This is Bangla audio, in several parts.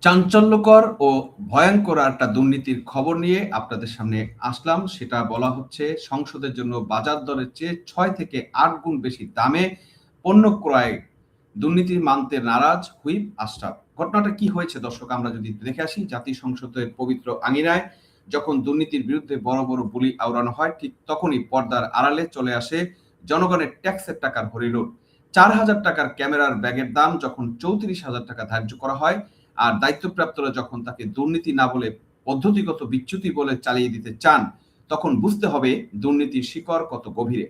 চাঞ্চল্যকর ও ভয়ংকর একটা দুর্নীতির খবর নিয়ে আপনাদের সামনে আসলাম। সেটা বলা হচ্ছে সংসদের জন্য বাজার দরের চেয়ে ৬ থেকে ৮ গুণ বেশি দামে পণ্য ক্রয়ে দুর্নীতি মানতে নারাজ হুইপ আশরাফ। ঘটনাটা কি হয়েছে দর্শক আমরা যদি দেখে আসি, জাতীয় সংসদের পবিত্র আঙিনায় যখন দুর্নীতির বিরুদ্ধে বড় বড় বুলি আওড়ানো হয়, ঠিক তখনই পর্দার আড়ালে চলে আসে জনগণের ট্যাক্সের টাকার হরিলুট। ৪,০০০ টাকার ক্যামেরার ব্যাগের দাম যখন ৩৪,০০০ টাকা ধার্য করা হয়, আর দায়িত্বপ্রাপ্তরা যখন তাকে দুর্নীতি না বলে পদ্ধতিগত বিচ্যুতি বলে চালিয়ে দিতে চান, তখন বুঝতে হবে দুর্নীতির শিকড় কত গভীরে।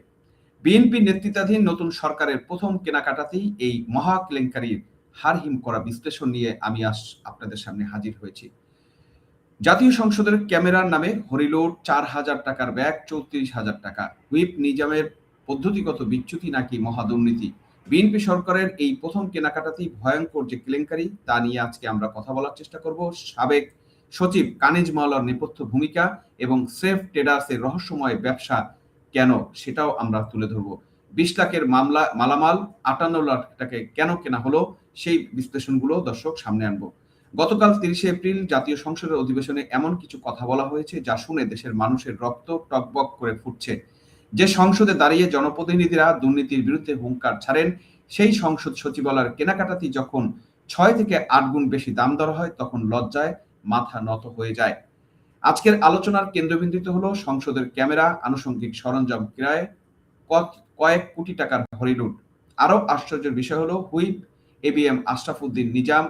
বিএনপি নেতৃত্বাধীন নতুন সরকারের প্রথম কেনাকাটাতেই এই মহা কেলেঙ্কারির হারহিম করা বিশ্লেষণ নিয়ে আমি আপনাদের সামনে হাজির হয়েছি। জাতীয় সংসদের ক্যামেরার নামে হরিলোড, ৪,০০০ টাকার ব্যাগ, ৩৪,০০০ টাকা, হুইপ নিজামের পদ্ধতিগত বিচ্যুতি নাকি মহাদুর্নীতি। বিএনপি সরকারের এই প্রথম কেনাকাটাতেই ভয়ঙ্কর যে কেলেঙ্কারি, তা নিয়ে আজকে আমরা কথা বলার চেষ্টা করব। সাবেক সচিব কানিজ মাওলার নেপথ্য ভূমিকা এবং সেফ ট্রেডার্সের রহস্যময় ব্যবসা কেন, সেটাও আমরা তুলে ধরব। ২০ লাখের মালামাল ৫৮ লাখ টাকায় কেন কেনা হলো, সেই বিশ্লেষণগুলো দর্শক সামনে আনবো। গতকাল ৩০শে এপ্রিল জাতীয় সংসদের অধিবেশনে এমন কিছু কথা বলা হয়েছে যা শুনে দেশের মানুষের রক্ত টগবগ করে ফুটছে। যে সংসদে দাঁড়িয়ে জনপ্রতিনিধিরা দুর্নীতির বিরুদ্ধে হুঙ্কার ছাড়েন, সেই সংসদ সচিবালয়ের কেনাকাটাতে যখন ৬ থেকে ৮ গুণ বেশি দাম ধরা হয়, তখন লজ্জায় মাথা নত হয়ে যায়। আজকের আলোচনার কেন্দ্রবিন্দুতে হলো সংসদের ক্যামেরা, আনুষঙ্গিক সরঞ্জাম ক্রয়, কয়েক কোটি টাকার হরিলুট। আরো আশ্চর্যের বিষয় হলো হুইপ এবিএম আশরাফ উদ্দিন নিজাম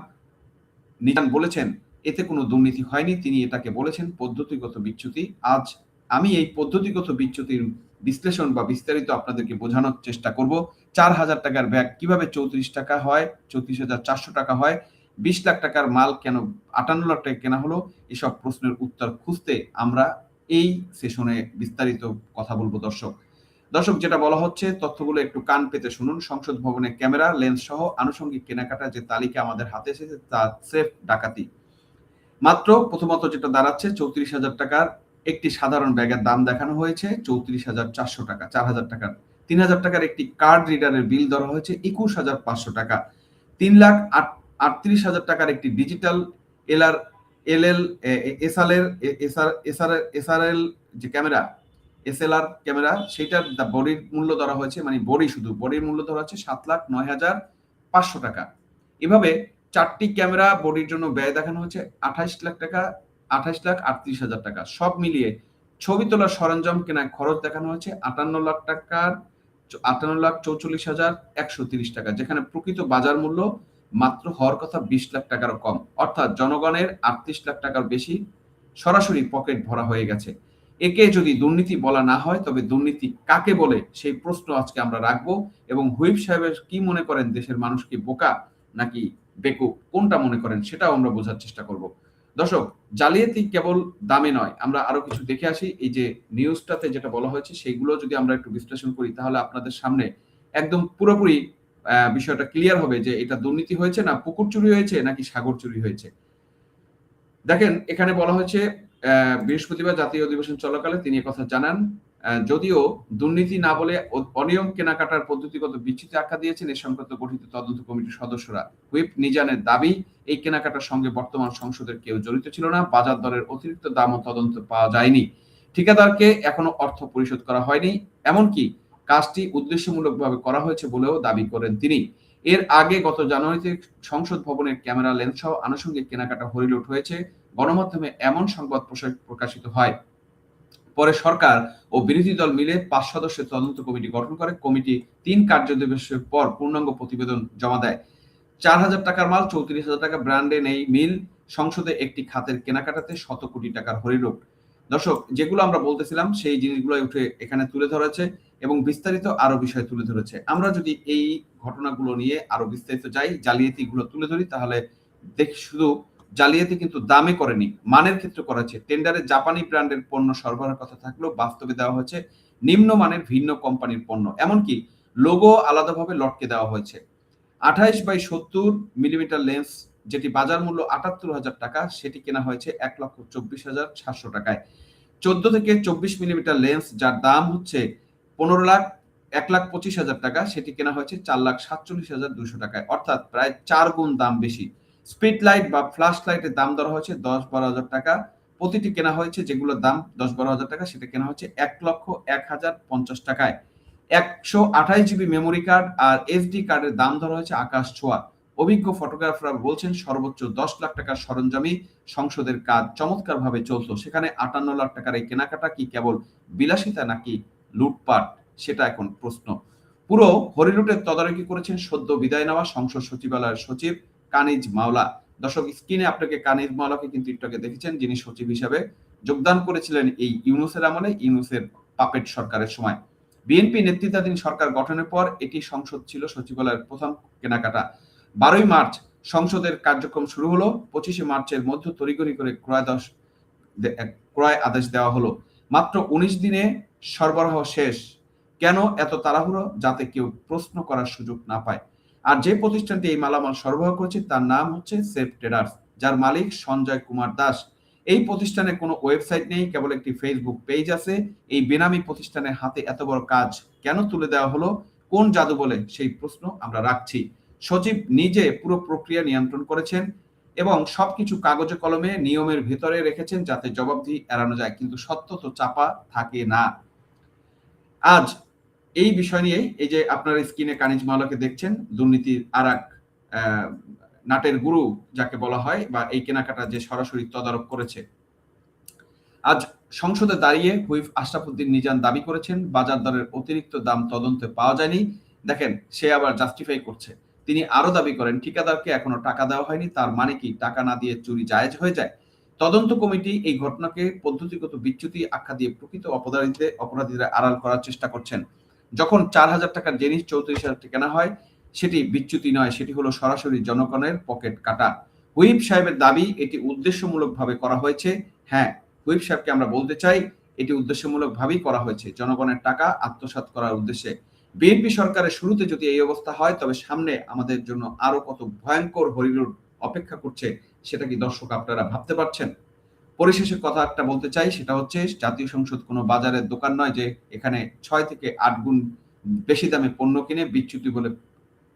বলেছেন এতে কোনো দুর্নীতি হয়নি, তিনি এটাকে বলেছেন পদ্ধতিগত বিচ্যুতি। আজ আমি এই পদ্ধতিগত বিচ্যুতির বিশ্লেষণ বা বিস্তারিত আপনাদেরকে বোঝানোর চেষ্টা করব। ৪,০০০ টাকার ব্যাগ কিভাবে ৩৪ টাকা হয়, ৩৪,৪০০ টাকা হয়, ২০ লাখ টাকার মাল কেন ৫৮ লাখ টাকা কেনা হলো, এসব প্রশ্নের উত্তর খুঁজতে আমরা এই সেশনে বিস্তারিত কথা বলবো। দর্শক যেটা বলা হচ্ছে, তথ্যগুলো একটু কান পেতে শুনুন। সংসদ ভবনে ক্যামেরা, লেন্স সহ আনুষঙ্গিক কেনাকাটা যে তালিকা আমাদের হাতে এসেছে, তা সেফ ডাকাতি। মাত্র প্রথমত যেটা দাঁড়াচ্ছে, ৩৪,০০০ টাকার একটি সাধারণ ব্যাগের দাম দেখানো হয়েছে ৩৪,৪০০ টাকা। ৪,০০০ টাকার ৩,০০০ টাকার একটি কার্ড রিডারের বিল ধরা হয়েছে ২১,৫০০ টাকা। ৩,৩৮,০০০ টাকার একটি ডিজিটাল এলআর এলএল এসআরএল যে ক্যামেরা, এসএলআর ক্যামেরা, সেটার বডির মূল্য ধরা হয়েছে, মানে বডির মূল্য ধরা হচ্ছে ৭,০৯,৫০০ টাকা। এভাবে ৪টি ক্যামেরা বডির জন্য ব্যয় দেখানো হচ্ছে ২৮ লাখ টাকা, ২৮,৩৮,০০০ টাকা। সব মিলিয়ে ছবি তোলার সরঞ্জাম কেনার খরচ দেখানো হচ্ছে ৫৮ লাখ টাকার ৫৮,৪৪,১৩০ টাকা, যেখানে প্রকৃত বাজার মূল্য মাত্র হওয়ার কথা ২০ লাখ টাকারও কম। অর্থাৎ জনগণের ৩৮ লাখ টাকার বেশি সরাসরি পকেট ভরা হয়ে গেছে। একে যদি দুর্নীতি বলা না হয়, তবে দুর্নীতি কাকে বলে, সেই প্রশ্ন আজকে আমরা রাখবো। এবং হুইপ সাহেবের কি মনে করেন, দেশের মানুষ কি বোকা নাকি বেকুব, কোনটা মনে করেন, সেটাও আমরা বোঝার চেষ্টা করব। দর্শক, জালিয়াতি কেবল দামে নয়, আমরা আরো কিছু দেখে আসি। এই যে নিউজটাতে যেটা বলা হয়েছে, সেইগুলো যদি আমরা একটু বিশ্লেষণ করি, তাহলে আপনাদের সামনে একদম পুরোপুরি বিষয়টা ক্লিয়ার হবে যে এটা দুর্নীতি হয়েছে না পুকুর চুরি হয়েছে নাকি সাগর চুরি হয়েছে। দেখেন, এখানে বলা হয়েছে বৃহস্পতিবার জাতীয় অধিবেশন চলাকালে তিনি একথা জানান। যদিও দুর্নীতি না বলে অনিয়ম কেনাকাটার পদ্ধতিগত বিচ্যুতি আখ্যা দিয়েছেন এ সংক্রান্ত গঠিত তদন্ত কমিটির সদস্যরা। হুইপ নিজানের দাবি, এই কেনাকাটার সঙ্গে বর্তমান সংসদের কেউ জড়িত ছিল না, বাজার দরের অতিরিক্ত দাম ও তদন্ত পাওয়া যায়নি, ঠিকাদারকে এখনো অর্থ পরিশোধ করা হয়নি, এমনকি কাজটি উদ্দেশ্যমূলকভাবে করা হয়েছে বলেও দাবি করেন তিনি। এর আগে গত জানুয়ারিতে সংসদ ভবনের ক্যামেরা, লেন্স সহ আনুষঙ্গিক কেনাকাটা হরিলুট হয়েছে। গণমাধ্যমে এমন সংবাদ প্রকাশিত হয়। পরে সরকার ও বিরোধী দল মিলে ৫ সদস্যের তদন্ত কমিটি গঠন করে। কমিটি ৩ কার্যদিবসের পর পূর্ণাঙ্গ প্রতিবেদন জমা দেয়। ৪,০০০ টাকার মাল, ৩৪,০০০ টাকা ব্র্যান্ডে নেই মিল, সংসদে একটি খাতের কেনাকাটাতে শত কোটি টাকার হরিলুট। দর্শক, যেগুলো আমরা বলতেছিলাম সেই জিনিসগুলো উঠে এখানে তুলে ধরেছে এবং বিস্তারিত আরো বিষয় তুলে ধরেছে। আমরা যদি এই ঘটনাগুলো নিয়ে আরো বিস্তারিত যাই, জালিয়াতিগুলো তুলে ধরি, তাহলে দেখি শুধু জালিয়াতি কিন্তু দামে করেনি, মানের ক্ষেত্রে করেছে। টেন্ডারে জাপানি ব্র্যান্ডের পণ্য সরবরাহের কথা থাকলেও বাস্তবে দেওয়া হয়েছে নিম্নমানের ভিন্ন কোম্পানির পণ্য। এমনকি লোগো আলাদাভাবে লটকে দেওয়া হয়েছে। ২৮/৭০ মিলিমিটার লেন্স, যেটি বাজার মূল্য ৭৮,০০০ টাকা, সেটি কেনা হয়েছে ১,২৪,৭০০ টাকায়। ১৪ থেকে ২৪ মিলিমিটার লেন্স, যার দাম হচ্ছে ১,২৫,০০০ টাকা, সেটি কেনা হয়েছে ৪,৪৭,২০০ টাকায়, অর্থাৎ প্রায় ৪ গুণ দাম বেশি। স্পিড লাইট বা ফ্ল্যাশ লাইটের দাম ধরা হয়েছে ১০-১২ হাজার টাকা। প্রতিটি কেনা হয়েছে যেগুলোর দাম ১০-১২ হাজার টাকা, সেটা কেনা হচ্ছে ১,০০,০০০ টাকায়। ১২৮ জিবি মেমোরি কার্ড আর এসডি কার্ডের দাম ধরা হয়েছে আকাশ ছোঁয়া। অভিজ্ঞ ফটোগ্রাফাররা বলছেন সর্বোচ্চ ১০ লাখ টাকার সরঞ্জামই সংসদের কাজ চমৎকারভাবে চলত। সেখানে ৫৮ লাখ টাকার এই কেনাকাটা কি কেবল বিলাসিতা নাকি লুটপাট, সেটা এখন প্রশ্ন। পুরো হরিলুটের তদারকি করেছেন সদ্য বিদায় নেওয়া সংসদ সচিবালয়ের সচিব কানিজ মাওলা। দর্শক, স্ক্রিনে আপনাকে কানিজ মাওলাকে কিন্তু একটু আগে দেখেছেন, যিনি সচিব হিসাবে যোগদান করেছিলেন এই ইউনূসের আমলে, ইউনূসের পাপেট সরকারের সময়। বিএনপি নেতৃত্বাধীন সরকার গঠনের পর এটি সংসদ ছিল সচিবালয়ের প্রথম কেনাকাটা। ১২ই মার্চ সংসদের কার্যক্রম শুরু হলো। ২৫শে মার্চের মধ্য তড়িঘড়ি করে ক্রয় আদেশ দেওয়া হলো। মাত্র ১৯ দিনে সরবরাহ শেষ। কেন এত তাড়াহুড়ো? যাতে কেউ প্রশ্ন করার সুযোগ না পায়। আর যে প্রতিষ্ঠানটি এই মালামাল সরবরাহ করেছে তার নাম হচ্ছে সেফ ট্রেডার্স, যার মালিক সঞ্জয় কুমার দাস। এই প্রতিষ্ঠানের কোনো ওয়েবসাইট নেই, কেবল একটি ফেসবুক পেজ আছে। এই বেনামি প্রতিষ্ঠানের হাতে এত বড় কাজ কেন তুলে দেওয়া হলো? কোন জাদু বলে? সেই প্রশ্ন আমরা রাখছি। সচিব নিজে পুরো প্রক্রিয়া নিয়ন্ত্রণ করেছেন এবং সবকিছু কাগজে কলমে নিয়মের ভেতরে রেখেছেন যাতে জবাবদিহি এড়ানো যায়, কিন্তু সত্য তো চাপা থাকে না। আজ এই বিষয় নিয়ে এই যে আপনার স্ক্রিনে কানিজ মাওলাকে দেখছেন, দুর্নীতির আরেক নাটের গুরু যাকে বলা হয়, বা এই কেনাকাটা যে সরাসরি তদারক করেছে। আজ সংসদে দাঁড়িয়ে হুইপ আশরাফুদ্দিন নিজান দাবি করেছেন বাজার দরের অতিরিক্ত দাম তদন্তে পাওয়া যায়নি। দেখেন, সে আবার জাস্টিফাই করছে। তিনি আরো দাবি করেন ঠিকাদারকে এখনো টাকা দেওয়া হয়নি, তার মানে কি টাকা না দিয়ে চুরি জায়েজ হয়ে যায়? তদন্ত কমিটি এই ঘটনাকে পদ্ধতিগত বিচ্যুতি আখ্যা দিয়ে প্রকৃত অপরাধীদের আড়াল করার চেষ্টা করছেন। যখন ৪,০০০ টাকার জিনিস ৩৪,০০০ কেনা হয়, সেটি বিচ্যুতি নয়, সেটি হলো সরাসরি জনগণের পকেট কাটা। হুইপ সাহেবের দাবি এটি উদ্দেশ্যমূলকভাবে করা হয়েছে। হ্যাঁ, হুইপ সাহেবকে আমরা বলতে চাই এটি উদ্দেশ্যমূলকভাবেই করা হয়েছে, জনগণের টাকা আত্মসাৎ করার উদ্দেশ্যে। বিএনপি সরকারের শুরুতে যদি এই অবস্থা হয়, তবে সামনে আমাদের জন্য আরো কত ভয়ঙ্কর হরিলুট অপেক্ষা করছে, সেটা কি দর্শক আপনারা ভাবতে পারছেন? পরিশেষে কথা একটা বলতে চাই, সেটা হচ্ছে জাতীয় সংসদ কোনো বাজারের দোকান নয় যে এখানে ৬ থেকে ৮ গুণ বেশি দামে পণ্য কিনে বিচ্যুতি বলে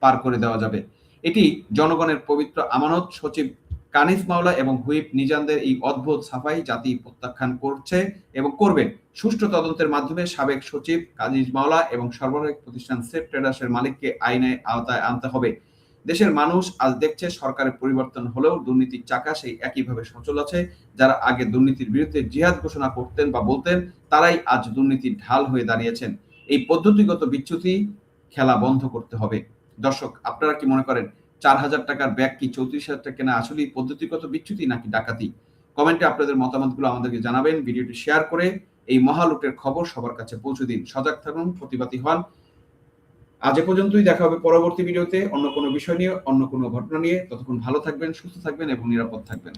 পার করে দেওয়া যাবে। এটি জনগণের পবিত্র আমানত। সচিব কানিজ মাওলা এবং হুইপ নিজানদের এই অদ্ভুত সাফাই জাতি প্রত্যাখ্যান করছে এবং করবে। সুষ্ঠু তদন্তের মাধ্যমে সাবেক সচিব কানিজ মাওলা এবং সরবরাহী প্রতিষ্ঠান সেফ ট্রেডার্সের মালিককে আইনের আওতায় আনতে হবে। দেশের মানুষ আজ দেখছে সরকারের পরিবর্তন হলেও দুর্নীতির চাকা সেই একইভাবে সচল আছে। যারা আগে দুর্নীতির বিরুদ্ধে জিহাদ ঘোষণা করতেন বা বলতেন, তারাই আজ দুর্নীতির ঢাল হয়ে দাঁড়িয়েছেন। এই পদ্ধতিগত বিচ্যুতি খেলা বন্ধ করতে হবে। দর্শক, আপনারা কি মনে করেন ৪,০০০ টাকার ব্যাগ কি ৩৪,০০০ টাকা কেনা আসলেই পদ্ধতিগত বিচ্যুতি নাকি ডাকাতি? কমেন্টে আপনাদের মতামতগুলো আমাদেরকে জানাবেন। ভিডিওটি শেয়ার করে এই মহালুটের খবর সবার কাছে পৌঁছে দিন। সজাগ থাকুন, প্রতিবাদী হন। আজ এ পর্যন্তই। দেখা হবে পরবর্তী ভিডিওতে অন্য কোনো বিষয় নিয়ে, অন্য কোনো ঘটনা নিয়ে। ততক্ষণ ভালো থাকবেন, সুস্থ থাকবেন এবং নিরাপদ থাকবেন।